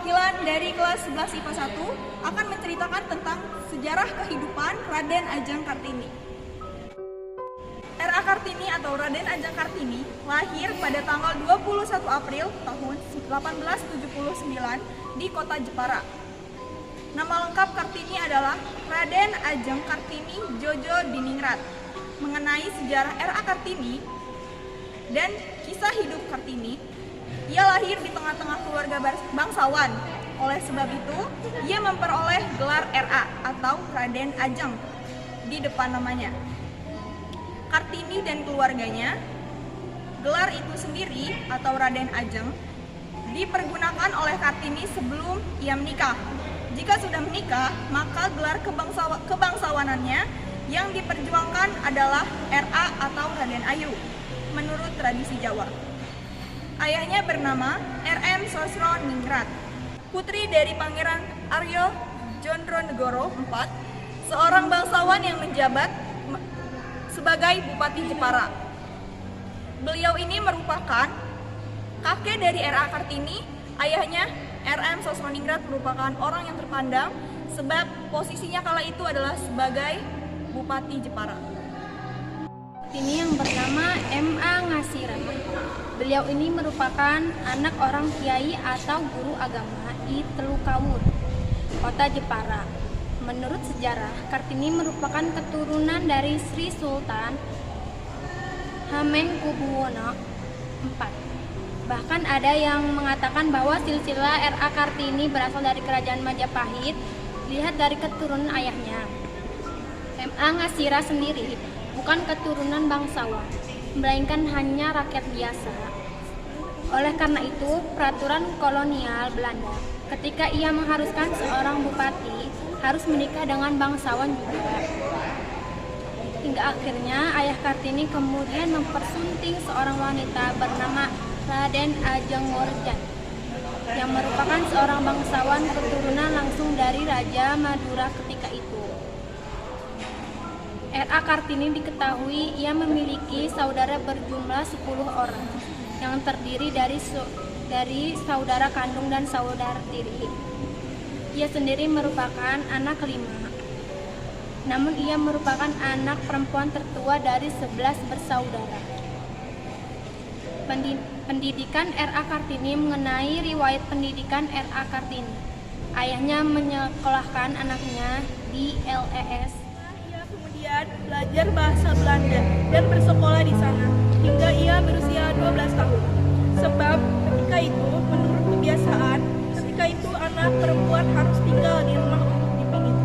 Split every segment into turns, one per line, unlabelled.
perwakilan dari kelas 11 IPA 1 akan menceritakan tentang sejarah kehidupan Raden Ajeng Kartini. R.A. Kartini atau Raden Ajeng Kartini lahir pada tanggal 21 April tahun 1879 di kota Jepara. Nama lengkap Kartini adalah Raden Ajeng Kartini Jojo Diningrat. Mengenai sejarah R.A. Kartini dan kisah hidup Kartini, ia lahir di tengah-tengah keluarga bangsawan. Oleh sebab itu, ia memperoleh gelar R.A. atau Raden Ajeng di depan namanya. Kartini dan keluarganya, gelar itu sendiri atau Raden Ajeng dipergunakan oleh Kartini sebelum ia menikah. Jika sudah menikah, maka gelar kebangsawanannya yang diperjuangkan adalah R.A. atau Raden Ayu menurut tradisi Jawa. Ayahnya bernama R.M. Sosroningrat, putri dari Pangeran Aryo Jondronegoro IV, seorang bangsawan yang menjabat sebagai Bupati Jepara. Beliau ini merupakan kakek dari R.A. Kartini. Ayahnya R.M. Sosroningrat merupakan orang yang terpandang sebab posisinya kala itu adalah sebagai Bupati Jepara.
Ini yang bernama M.A. Ngasira. Beliau ini merupakan anak orang kiai atau guru agama di Telukawur, kota Jepara. Menurut sejarah, Kartini merupakan keturunan dari Sri Sultan Hamengkubuwono IV. Bahkan ada yang mengatakan bahwa silsilah R.A. Kartini berasal dari kerajaan Majapahit, dilihat dari keturunan ayahnya. M.A. Ngasira sendiri bukan keturunan bangsawan, melainkan hanya rakyat biasa. Oleh karena itu, peraturan kolonial Belanda ketika ia mengharuskan seorang bupati harus menikah dengan bangsawan juga. Hingga akhirnya ayah Kartini kemudian mempersunting seorang wanita bernama Raden Ajeng Worjan yang merupakan seorang bangsawan keturunan langsung dari Raja Madura ketika itu. R.A. Kartini diketahui ia memiliki saudara berjumlah 10 orang yang terdiri dari saudara kandung dan saudara tiri. Ia sendiri merupakan anak kelima. Namun ia merupakan anak perempuan tertua dari 11 bersaudara. Pendidikan R.A. Kartini mengenai riwayat pendidikan R.A. Kartini. Ayahnya menyekolahkan anaknya di LES.
Kemudian belajar bahasa Belanda dan bersekolah di sana hingga ia berusia 12 tahun. Sebab ketika itu menurut kebiasaan, ketika itu anak perempuan harus tinggal di rumah untuk dipingit.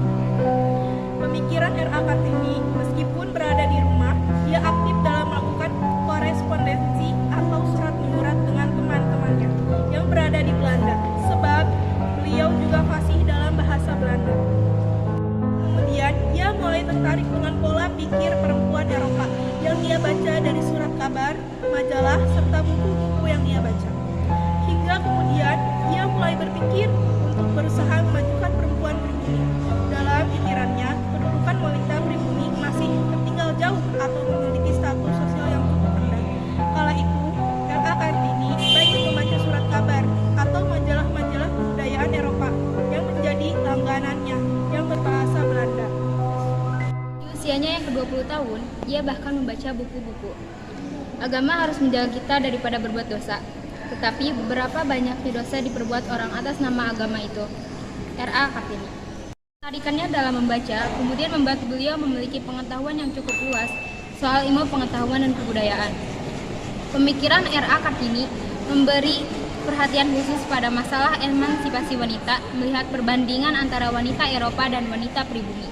Pemikiran R.A. Kartini meskipun berada di rumah, ia aktif dalam melakukan korespondensi atau surat menyurat dengan teman-temannya yang berada di Belanda. Sebab beliau juga fasih dalam bahasa Belanda. Kemudian, ia mulai tertarik dengan pola pikir perempuan Eropa yang ia baca dari surat kabar, majalah, serta buku-buku yang ia baca. Hingga kemudian, ia mulai berpikir untuk berusaha memajukan perempuan pribumi. Dalam pikirannya, kedudukan wanita pribumi masih tertinggal jauh atau memiliki status sosial yang cukup rendah. Kala itu, R.A. Kartini banyak membaca surat kabar atau majalah-majalah kebudayaan Eropa yang menjadi langganannya yang berbahasa Belanda.
Di usianya yang ke-20 tahun, ia bahkan membaca buku-buku. Agama harus menjaga kita daripada berbuat dosa. Tetapi beberapa banyaknya dosa diperbuat orang atas nama agama itu. R.A. Kartini. Tarikannya dalam membaca kemudian membuat beliau memiliki pengetahuan yang cukup luas soal ilmu pengetahuan dan kebudayaan. Pemikiran R.A. Kartini memberi perhatian khusus pada masalah emansipasi wanita, melihat perbandingan antara wanita Eropa dan wanita pribumi.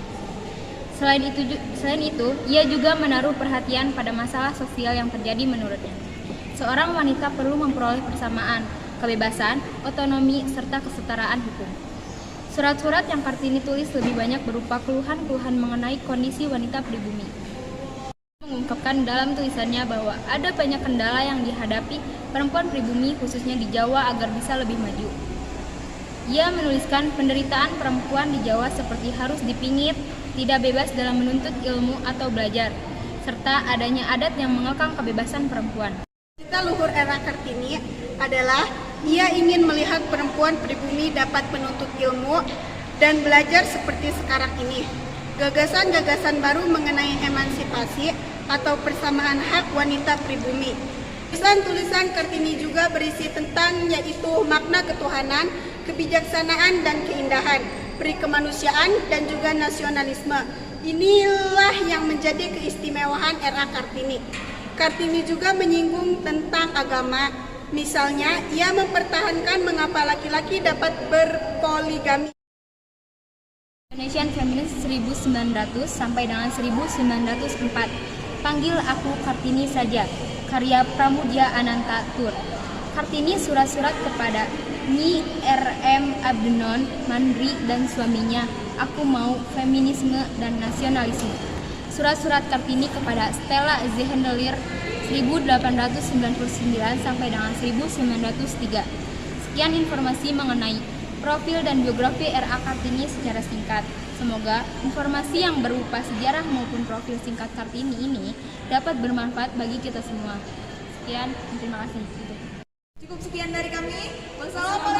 Selain itu, ia juga menaruh perhatian pada masalah sosial yang terjadi menurutnya. Seorang wanita perlu memperoleh persamaan, kebebasan, otonomi, serta kesetaraan hukum. Surat-surat yang Kartini tulis lebih banyak berupa keluhan-keluhan mengenai kondisi wanita pribumi. Mengungkapkan dalam tulisannya bahwa ada banyak kendala yang dihadapi perempuan pribumi khususnya di Jawa agar bisa lebih maju. Ia menuliskan penderitaan perempuan di Jawa seperti harus dipingit, tidak bebas dalam menuntut ilmu atau belajar, serta adanya adat yang mengekang kebebasan perempuan.
Cita luhur R.A. Kartini adalah
Ia ingin melihat perempuan pribumi dapat menuntut ilmu dan belajar seperti sekarang ini. Gagasan-gagasan baru mengenai emansipasi atau persamaan hak wanita pribumi. Tulisan-tulisan Kartini juga berisi tentang yaitu makna ketuhanan, kebijaksanaan dan keindahan, peri kemanusiaan dan juga nasionalisme. Inilah yang menjadi keistimewaan R.A. Kartini. Kartini juga menyinggung tentang agama. Misalnya, ia mempertahankan mengapa laki-laki dapat berpoligami.
Indonesian Feminist 1900 sampai dengan 1904. Panggil aku Kartini saja. Karya Pramudia Anantatur. Kartini surat-surat kepada Nyi R.M. Abdenon, Mandri dan suaminya. Aku mau feminisme dan nasionalisme. Surat-surat Kartini kepada Stella Zehendelir 1899 sampai dengan 1903. Sekian informasi mengenai profil dan biografi R.A. Kartini secara singkat. Semoga informasi yang berupa sejarah maupun profil singkat Kartini ini dapat bermanfaat bagi kita semua. Sekian, terima kasih.
Cukup sekian dari kami. Wassalamualaikum